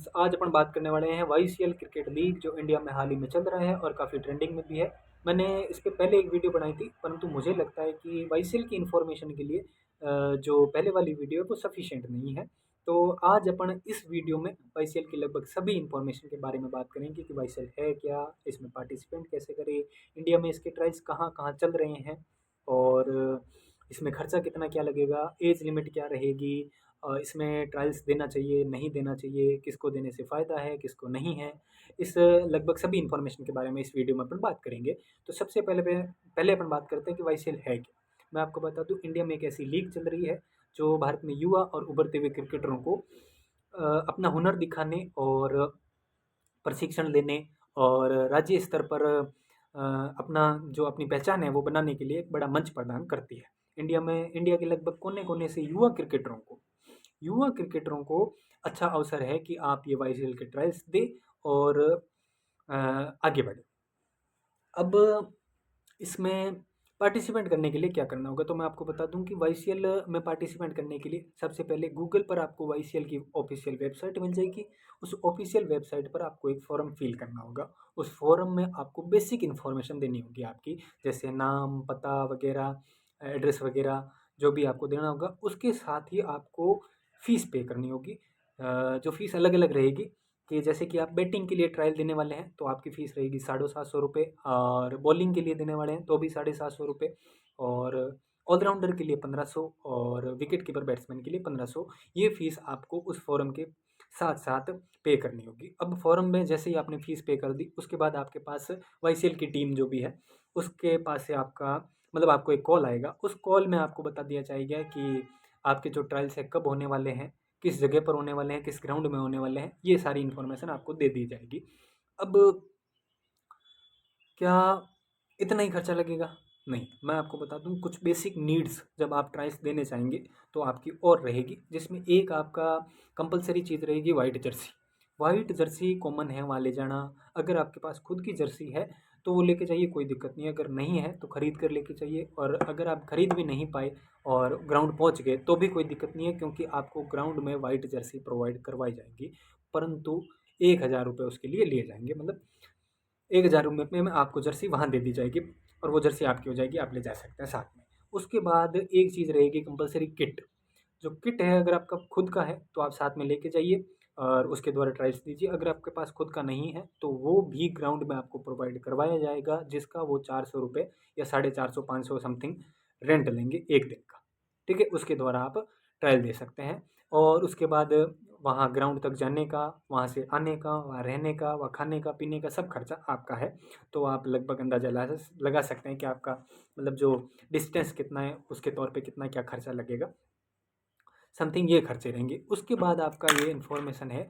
Friends, आज अपन बात करने वाले हैं वाईसीएल क्रिकेट लीग जो इंडिया में हाल ही में चल रहा है और काफ़ी ट्रेंडिंग में भी है। मैंने इस पे पहले एक वीडियो बनाई थी, परंतु मुझे लगता है कि वाईसीएल की इन्फॉर्मेशन के लिए जो पहले वाली वीडियो है वो सफिशिएंट नहीं है। तो आज अपन इस वीडियो में वाईसीएल की लगभग सभी इन्फॉर्मेशन के बारे में बात करेंगे कि वाईसीएल है क्या, इसमें पार्टिसिपेंट कैसे करें, इंडिया में इसके ट्रायल्स कहाँ कहाँ चल रहे हैं और इसमें खर्चा कितना क्या लगेगा, एज लिमिट क्या रहेगी, इसमें ट्रायल्स देना चाहिए, नहीं देना चाहिए, किसको देने से फ़ायदा है, किसको नहीं है। इस लगभग सभी इन्फॉर्मेशन के बारे में इस वीडियो में अपन बात करेंगे। तो सबसे पहले अपन बात करते हैं कि वाईसीएल है क्या? मैं आपको बता दूँ, इंडिया में एक ऐसी लीग चल रही है जो भारत में युवा और उभरते हुए क्रिकेटरों को अपना हुनर दिखाने और प्रशिक्षण लेने और राज्य स्तर पर अपना जो अपनी पहचान है वो बनाने के लिए एक बड़ा मंच प्रदान करती है। इंडिया के लगभग कोने-कोने से युवा क्रिकेटरों को अच्छा अवसर है कि आप ये वाईसीएल के ट्रायल्स दें और आगे बढ़ें। अब इसमें पार्टिसिपेंट करने के लिए क्या करना होगा, तो मैं आपको बता दूं कि वाईसीएल में पार्टिसिपेंट करने के लिए सबसे पहले गूगल पर आपको वाईसीएल की ऑफिशियल वेबसाइट मिल जाएगी। उस ऑफिशियल वेबसाइट पर आपको एक फॉर्म फिल करना होगा। उस फॉर्म में आपको बेसिक इन्फॉर्मेशन देनी होगी आपकी, जैसे नाम, पता वगैरह, एड्रेस वगैरह जो भी आपको देना होगा। उसके साथ ही आपको फ़ीस पे करनी होगी। जो फ़ीस अलग अलग रहेगी कि जैसे कि आप बैटिंग के लिए ट्रायल देने वाले हैं तो आपकी फ़ीस रहेगी 750 रुपये, और बॉलिंग के लिए देने वाले हैं तो भी 750 रुपये, और ऑलराउंडर के लिए 1500, और विकेट कीपर बैट्समैन के लिए 1500। ये फ़ीस आपको उस फॉर्म के साथ साथ पे करनी होगी। अब फॉर्म में जैसे ही आपने फ़ीस पे कर दी, उसके बाद आपके पास वाईसीएल की टीम जो भी है उसके पास से आपका मतलब आपको एक कॉल आएगा। उस कॉल में आपको बता दिया जाएगा कि आपके जो ट्रायल्स हैं कब होने वाले हैं, किस जगह पर होने वाले हैं, किस ग्राउंड में होने वाले हैं, ये सारी इन्फॉर्मेशन आपको दे दी जाएगी। अब क्या इतना ही खर्चा लगेगा? नहीं, मैं आपको बता दूँ कुछ बेसिक नीड्स जब आप ट्रायल्स देने जाएँगे तो आपकी और रहेगी, जिसमें एक आपका कंपल्सरी चीज़ रहेगी white Jersey. White Jersey common है, वहाँ ले जाना। अगर आपके पास खुद की जर्सी है तो वो लेके जाइए, कोई दिक्कत नहीं है। अगर नहीं है तो खरीद कर लेके जाइए, और अगर आप खरीद भी नहीं पाए और ग्राउंड पहुँच गए तो भी कोई दिक्कत नहीं है, क्योंकि आपको ग्राउंड में व्हाइट जर्सी प्रोवाइड करवाई जाएगी। परंतु 1000 रुपये उसके लिए लिए जाएँगे, मतलब 1000 रुपये में आपको जर्सी वहाँ दे दी जाएगी और वो जर्सी आपकी हो जाएगी, आप ले जा सकते हैं साथ में। उसके बाद एक चीज़ रहेगी कंपल्सरी किट। जो किट है अगर आपका खुद का है तो आप साथ में लेके जाइए और उसके द्वारा ट्रायल्स दीजिए। अगर आपके पास खुद का नहीं है तो वो भी ग्राउंड में आपको प्रोवाइड करवाया जाएगा, जिसका वो 400 रुपये या 450 500 समथिंग रेंट लेंगे 1 दिन का। ठीक है? उसके द्वारा आप ट्रायल दे सकते हैं। और उसके बाद वहाँ ग्राउंड तक जाने का, वहाँ से आने का, वहाँ रहने का, वहाँ खाने का, पीने का सब खर्चा आपका है। तो आप लगभग अंदाज़ा लगा सकते हैं कि आपका मतलब जो डिस्टेंस कितना है उसके तौर पे कितना क्या खर्चा लगेगा। समथिंग ये खर्चे रहेंगे। उसके बाद आपका ये इन्फॉर्मेशन है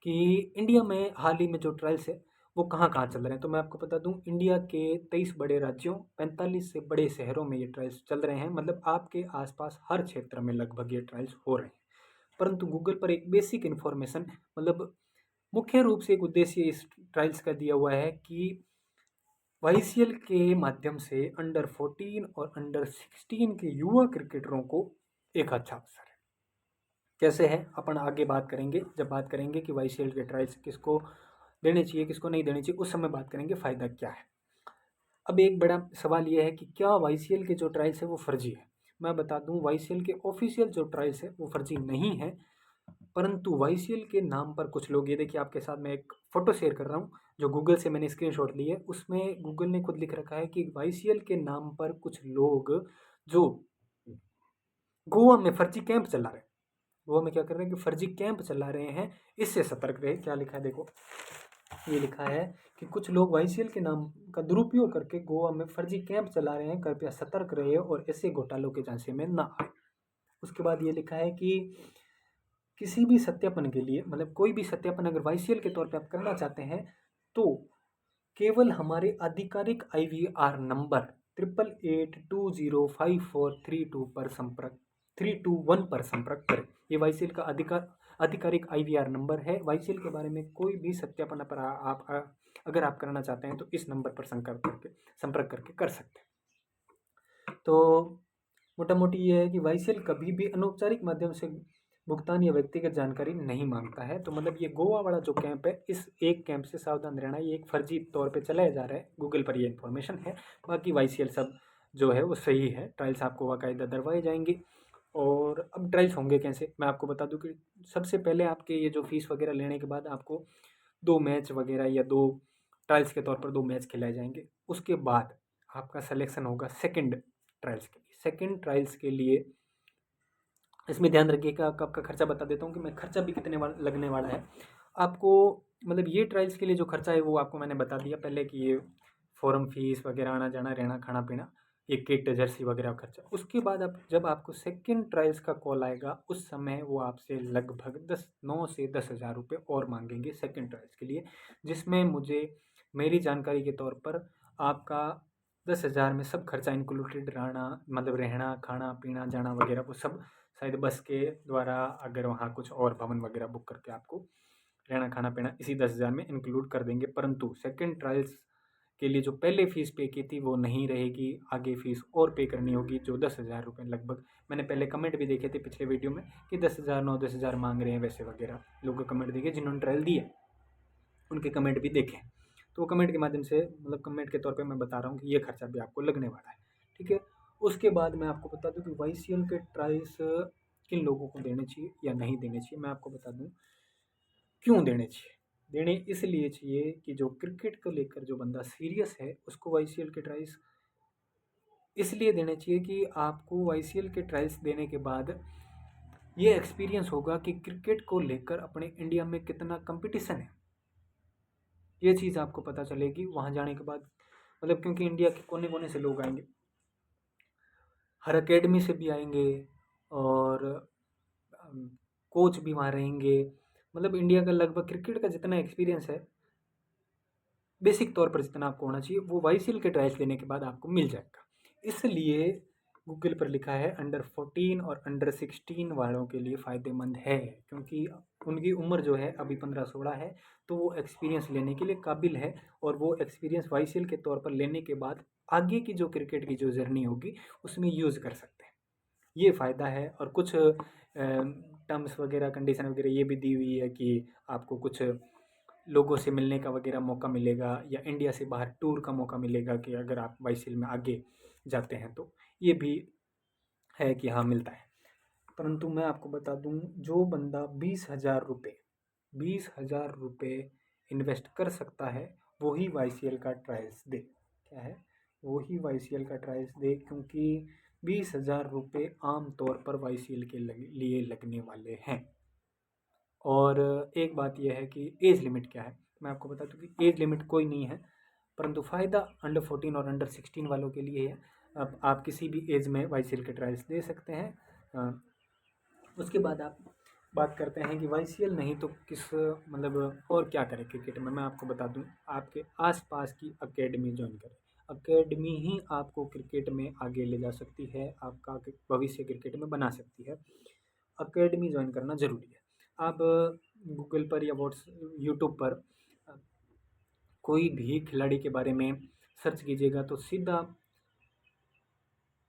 कि इंडिया में हाल ही में जो ट्रायल्स है वो कहाँ-कहाँ चल रहे हैं। तो मैं आपको बता दूँ, इंडिया के 23 बड़े राज्यों, 45 से बड़े शहरों में ये ट्रायल्स चल रहे हैं। मतलब आपके आस-पास हर क्षेत्र में लगभग ये ट्रायल्स हो रहे हैं। परंतु गूगल पर एक बेसिक इन्फॉर्मेशन, मतलब मुख्य रूप से एक उद्देश्य इस ट्रायल्स का दिया हुआ है कि वाईसीएल के माध्यम से अंडर 14 और अंडर 16 के युवा क्रिकेटरों को एक अच्छा अवसर है। कैसे है अपन आगे बात करेंगे, जब बात करेंगे कि वाईसीएल के ट्रायल्स किसको देने चाहिए, किसको नहीं देने चाहिए, उस समय बात करेंगे फ़ायदा क्या है। अब एक बड़ा सवाल ये है कि क्या वाईसीएल के जो ट्रायल्स है वो फर्जी है? मैं बता दूं, वाईसीएल के ऑफिशियल जो ट्रायल्स है वो फर्जी नहीं है, परंतु वाईसीएल के नाम पर कुछ लोग, ये देखिए आपके साथ मैं एक फ़ोटो शेयर कर रहा हूँ जो गूगल से मैंने स्क्रीनशॉट ली है। उसमें गूगल ने खुद लिख रखा है कि वाईसीएल के नाम पर कुछ लोग जो गोवा में फर्जी कैंप चला रहे हैं, गोवा में क्या कर रहे हैं कि फर्जी कैंप चला रहे हैं, इससे सतर्क रहे। क्या लिखा है देखो, ये लिखा है कि कुछ लोग वाईसीएल के नाम का दुरुपयोग करके गोवा में फर्जी कैंप चला रहे हैं, कृपया सतर्क रहिए और ऐसे घोटालों के झांसे में ना आए। उसके बाद ये लिखा है कि किसी भी सत्यापन के लिए, मतलब कोई भी सत्यापन अगर वाईसीएल के तौर पे आप करना चाहते हैं तो केवल हमारे आधिकारिक आईवीआर नंबर 88820543 पर संपर्क 321 पर संपर्क करें। ये वाईसीएल का आधिकारिक आईवीआर नंबर है। वाईसीएल के बारे में कोई भी सत्यापन पर अगर आप करना चाहते हैं तो इस नंबर पर संपर्क करके कर सकते हैं। तो मोटा मोटी ये है कि वाईसीएल कभी भी अनौपचारिक माध्यम से भुगतान या व्यक्तिगत जानकारी नहीं मांगता है। तो मतलब ये गोवा वाला जो कैंप है, इस एक कैंप से सावधान रहना, ये एक फर्जी तौर पे चलाया जा रहा है, गूगल पर ये इन्फॉर्मेशन है। बाकी वाईसीएल सब जो है वो सही है, ट्रायल्स आपको बाकायदा करवाए जाएंगे। और अब ट्रायल्स होंगे कैसे, मैं आपको बता दूं कि सबसे पहले आपके ये जो फीस वगैरह लेने के बाद आपको 2 मैच वगैरह या 2 ट्रायल्स के तौर पर 2 मैच खिलाए जाएंगे। उसके बाद आपका सिलेक्शन होगा सेकंड ट्रायल्स के लिए। सेकंड ट्रायल्स के लिए इसमें ध्यान रखिएगा, आपका खर्चा बता देता हूँ कि मैं खर्चा भी कितने लगने वाला है आपको। मतलब ये ट्रायल्स के लिए जो खर्चा है वो आपको मैंने बता दिया पहले कि ये फॉर्म फीस वगैरह, आना जाना, रहना, खाना पीना, ये किट, जर्सी वगैरह का खर्चा। उसके बाद अब जब आपको सेकंड ट्रायल्स का कॉल आएगा, उस समय वो आपसे लगभग 9 से 10 हज़ार रुपये और मांगेंगे सेकंड ट्रायल्स के लिए, जिसमें मुझे मेरी जानकारी के तौर पर आपका 10 हज़ार में सब खर्चा इंक्लूडेड रहना, मतलब रहना, खाना पीना, जाना वगैरह वो सब शायद बस के द्वारा, अगर वहाँ कुछ और भवन वगैरह बुक करके आपको रहना खाना पीना इसी 10 हज़ार में इंक्लूड कर देंगे। परंतु सेकंड ट्रायल्स के लिए जो पहले फ़ीस पे की थी वो नहीं रहेगी, आगे फ़ीस और पे करनी होगी, जो 10 हज़ार रुपये लगभग। मैंने पहले कमेंट भी देखे थे पिछले वीडियो में कि 10 हज़ार 9-10 हज़ार मांग रहे हैं वैसे वगैरह, लोगों के कमेंट देखे जिन्होंने ट्रायल दिए, उनके कमेंट भी देखे। तो वो कमेंट के माध्यम से, मतलब कमेंट के तौर पे मैं बता रहा हूँ कि ये खर्चा भी आपको लगने वाला है, ठीक है। उसके बाद मैं आपको बता दूँ कि वाईसीएल के ट्रायल्स किन लोगों को देने चाहिए या नहीं देने चाहिए। मैं आपको बता दूँ क्यों देने चाहिए। देने इसलिए चाहिए कि जो क्रिकेट को लेकर जो बंदा सीरियस है उसको वाईसीएल के ट्रायल्स इसलिए देने चाहिए कि आपको वाईसीएल के ट्रायल्स देने के बाद ये एक्सपीरियंस होगा कि क्रिकेट को लेकर अपने इंडिया में कितना कंपटीशन है। ये चीज़ आपको पता चलेगी वहाँ जाने के बाद, मतलब क्योंकि इंडिया के कोने कोने से लोग आएंगे, हर एकेडमी से भी आएंगे, और कोच भी वहाँ रहेंगे। मतलब इंडिया का लगभग क्रिकेट का जितना एक्सपीरियंस है, बेसिक तौर पर जितना आपको होना चाहिए, वो वाईसीएल के ट्रायल्स लेने के बाद आपको मिल जाएगा। इसलिए गूगल पर लिखा है अंडर 14 और अंडर 16 वालों के लिए फ़ायदेमंद है, क्योंकि उनकी उम्र जो है अभी 15-16 है, तो वो एक्सपीरियंस लेने के लिए काबिल है। और वो एक्सपीरियंस वाईसीएल के तौर पर लेने के बाद आगे की जो क्रिकेट की जो जर्नी होगी उसमें यूज़ कर सकते हैं। ये फ़ायदा है। और कुछ टर्म्स वगैरह, कंडीशन वगैरह ये भी दी हुई है कि आपको कुछ लोगों से मिलने का वगैरह मौका मिलेगा, या इंडिया से बाहर टूर का मौका मिलेगा कि अगर आप वाईसीएल में आगे जाते हैं तो ये भी है कि हाँ मिलता है। परंतु मैं आपको बता दूं, जो बंदा 20 हज़ार रुपये इन्वेस्ट कर सकता है वही वाईसीएल का ट्रायल्स दे। क्या है, वही वाईसीएल का ट्रायल्स दे, क्योंकि 20 हज़ार रुपये आम तौर पर वाईसीएल के लिए लगने वाले हैं। और एक बात यह है कि एज लिमिट क्या है, मैं आपको बता दूं कि एज लिमिट कोई नहीं है, परंतु फ़ायदा अंडर 14 और अंडर 16 वालों के लिए है। अब आप किसी भी एज में वाईसीएल के ट्रायल्स दे सकते हैं। उसके बाद आप बात करते हैं कि वाईसीएल नहीं तो किस, मतलब और क्या करें क्रिकेट में। मैं आपको बता दूं, आपके आसपास की एकेडमी ज्वाइन करें। एकेडमी ही आपको क्रिकेट में आगे ले जा सकती है, आपका भविष्य क्रिकेट में बना सकती है। एकेडमी ज्वाइन करना ज़रूरी है। आप गूगल पर या यूट्यूब पर कोई भी खिलाड़ी के बारे में सर्च कीजिएगा तो सीधा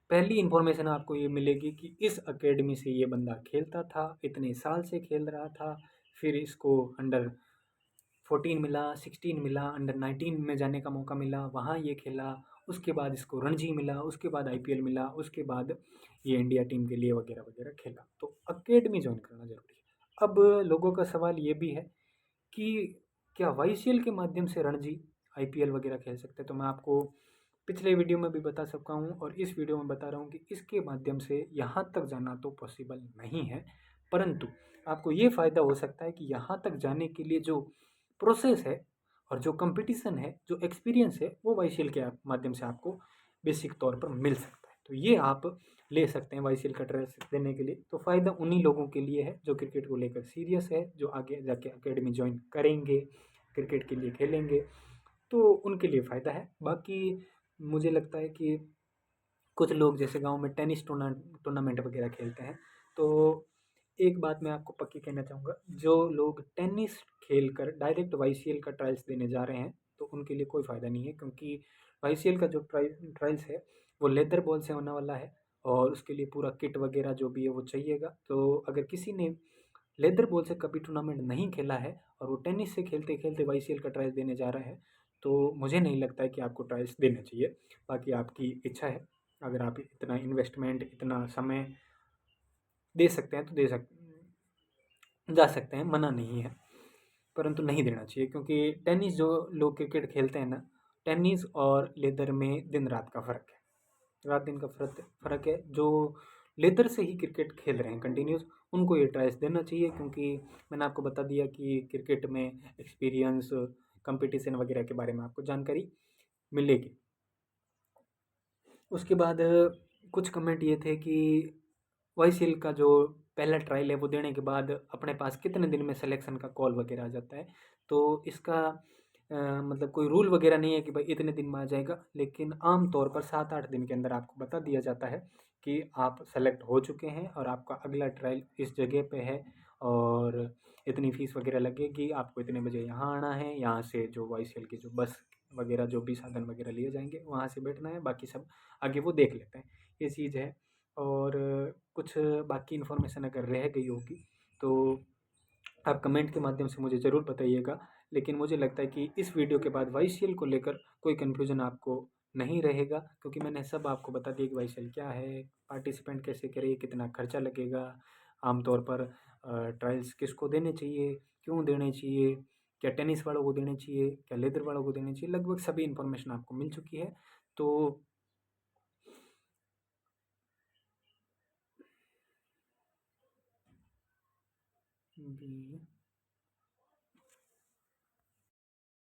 पहली इन्फॉर्मेशन आपको ये मिलेगी कि इस एकेडमी से ये बंदा खेलता था, इतने साल से खेल रहा था, फिर इसको अंडर 14 मिला, 16 मिला, अंडर 19 में जाने का मौका मिला, वहाँ ये खेला, उसके बाद इसको रणजी मिला, उसके बाद आईपीएल मिला, उसके बाद ये इंडिया टीम के लिए वगैरह वगैरह खेला। तो एकेडमी ज्वाइन करना ज़रूरी है। अब लोगों का सवाल ये भी है कि क्या वाईसीएल के माध्यम से रणजी, आईपीएल वगैरह खेल सकते हैं। तो मैं आपको पिछले वीडियो में भी बता सकता हूँ और इस वीडियो में बता रहा हूँ कि इसके माध्यम से यहाँ तक जाना तो पॉसिबल नहीं है, परंतु आपको ये फ़ायदा हो सकता है कि यहाँ तक जाने के लिए जो प्रोसेस है और जो कंपटीशन है, जो एक्सपीरियंस है, वो वाईसीएल के माध्यम से आपको बेसिक तौर पर मिल सकता है। तो ये आप ले सकते हैं वाईसीएल का ट्रायल देने के लिए। तो फ़ायदा उन्हीं लोगों के लिए है जो क्रिकेट को लेकर सीरियस है, जो आगे जाके एकेडमी ज्वाइन करेंगे, क्रिकेट के लिए खेलेंगे, तो उनके लिए फ़ायदा है। बाकी मुझे लगता है कि कुछ लोग जैसे गांव में टेनिस टूर्नामेंट वगैरह खेलते हैं, तो एक बात मैं आपको पक्की कहना चाहूँगा, जो लोग टेनिस खेल कर डायरेक्ट वाईसीएल का ट्रायल्स देने जा रहे हैं तो उनके लिए कोई फ़ायदा नहीं है, क्योंकि वाईसीएल का जो ट्रायल्स है वो लेदर बॉल से होने वाला है और उसके लिए पूरा किट वगैरह जो भी है वो चाहिएगा। तो अगर किसी ने लेदर बॉल से कभी टूर्नामेंट नहीं खेला है और वो टेनिस से खेलते खेलते वाईसीएल का ट्रायल देने जा रहा है, तो मुझे नहीं लगता है कि आपको ट्रायल्स देना चाहिए। बाकी आपकी इच्छा है, अगर आप इतना इन्वेस्टमेंट, इतना समय दे सकते हैं तो दे सक जा सकते हैं, मना नहीं है। परंतु नहीं देना चाहिए, क्योंकि टेनिस जो लोग क्रिकेट खेलते हैं ना, टेनिस और लेदर में दिन रात का फ़र्क है। रात दिन का फ़र्क है। जो लेदर से ही क्रिकेट खेल रहे हैं कंटिन्यूस, उनको ये ट्रायल्स देना चाहिए, क्योंकि मैंने आपको बता दिया कि क्रिकेट में एक्सपीरियंस, कंपटीशन वगैरह के बारे में आपको जानकारी मिलेगी। उसके बाद कुछ कमेंट ये थे कि वाईसीएल का जो पहला ट्रायल है वो देने के बाद अपने पास कितने दिन में सिलेक्शन का कॉल वगैरह आ जाता है। तो इसका मतलब कोई रूल वगैरह नहीं है कि भाई इतने दिन में आ जाएगा, लेकिन आम तौर पर 7-8 दिन के अंदर आपको बता दिया जाता है कि आप सेलेक्ट हो चुके हैं और आपका अगला ट्रायल इस जगह पे है, और इतनी फ़ीस वगैरह लगेगी, आपको इतने बजे यहाँ आना है, यहाँ से जो वाईसीएल की जो बस वगैरह जो भी साधन वगैरह लिए जाएंगे वहाँ से बैठना है, बाकी सब आगे वो देख लेते हैं। ये चीज़ है। और कुछ बाकी इन्फॉर्मेशन अगर रह गई होगी तो आप कमेंट के माध्यम से मुझे ज़रूर बताइएगा। लेकिन मुझे लगता है कि इस वीडियो के बाद वाईसीएल को लेकर कोई कन्फ्यूज़न आपको नहीं रहेगा, क्योंकि मैंने सब आपको बता दिया कि वाईसीएल क्या है, पार्टिसिपेंट कैसे करें, कितना खर्चा लगेगा, आमतौर पर ट्रायल्स किसको देने चाहिए, क्यों देने चाहिए, क्या टेनिस वालों को देने चाहिए, क्या लेदर वालों को देने चाहिए, लगभग सभी इन्फॉर्मेशन आपको मिल चुकी है। तो भी